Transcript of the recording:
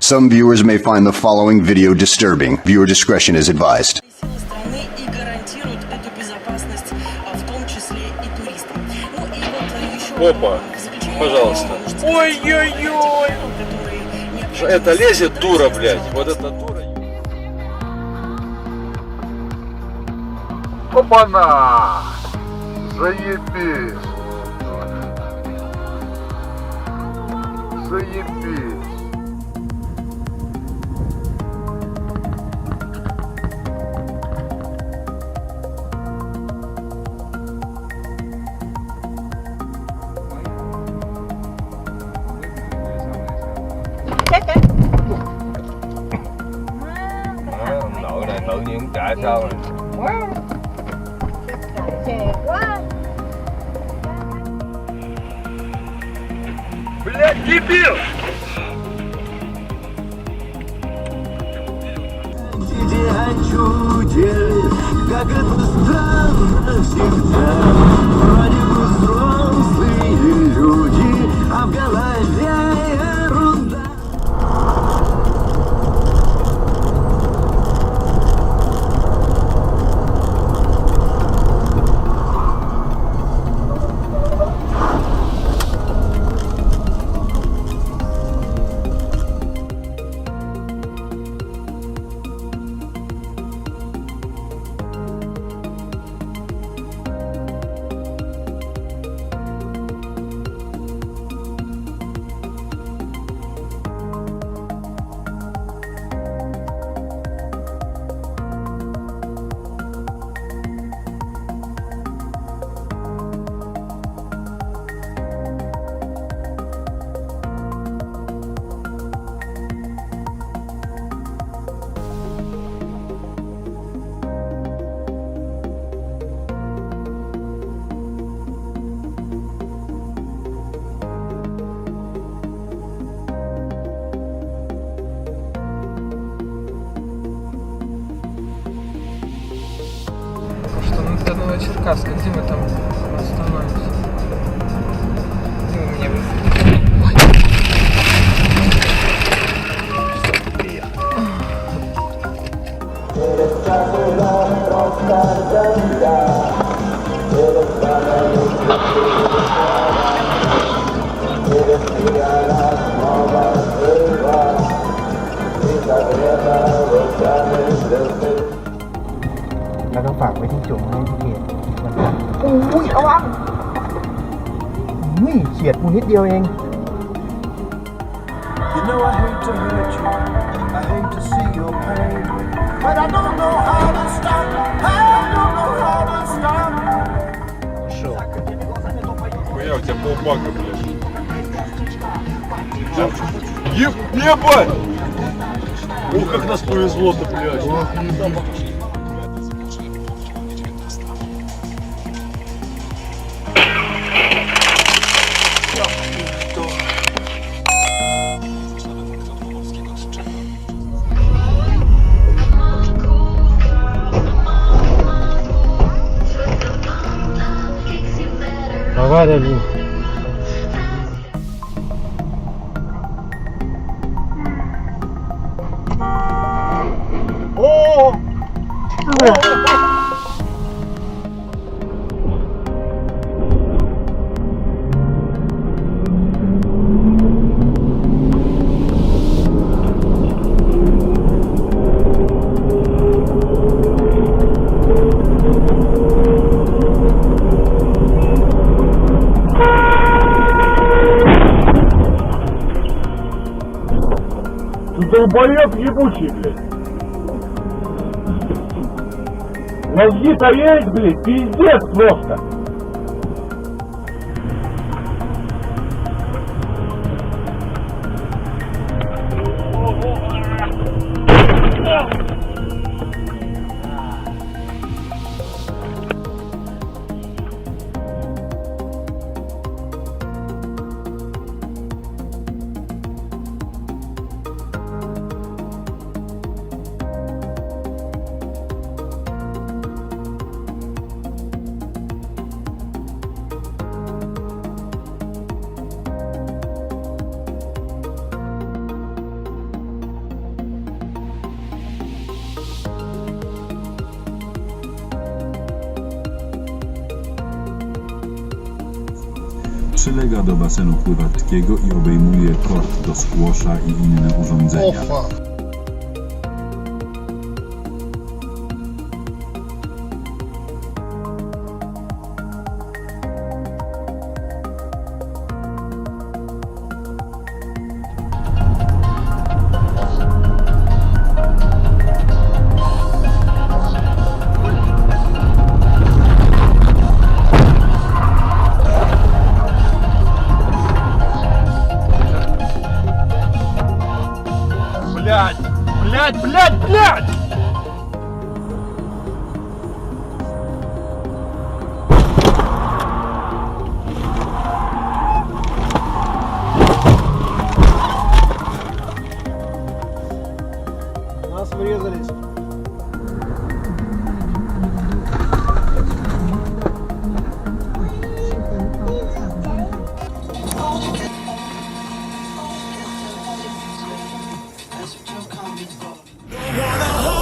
Some viewers may find the following video disturbing. Viewer discretion is advised. Силы страны и гарантируют эту безопасность, в том числе и туристам. Ну и вот еще Опа, в заключение, пожалуйста. можно сказать, Ой-ой-ой. которые необходимо Это лезет соблюдать. дура, блядь. Вот это дура. Опа-на! Заебись! Заебись! Nội này tự nhiên chạy sao này. Trẻ quá. Блядь, дебил! Как это странно всегда. Вроде бы взрослые люди, а в голове ерунда. Что, мы до Новочеркасска, где мы там остановимся? Где вы меня высадите?เราต้องฝากไว้ที่จุ่มให้ที่เกียรมันทันอุ้ยระวังอุ้ยเฉียดกูนิดเดียวเอง You know I hate to hurt you, I hate to see your pain, but I don't know how to stop, I don't know how to stop. Хуя, у тебя полбака, блядь. Ебать! Ух, как нас повезло-то, блядь. Давай, Дали. О! Ты долбоёб ебучий, блядь. Мозги-то есть, блядь, пиздец просто. Przylega do basenu pływackiego i obejmuje kort do squasha i inne urządzenia. Блядь! Нас врезались. Wanna hold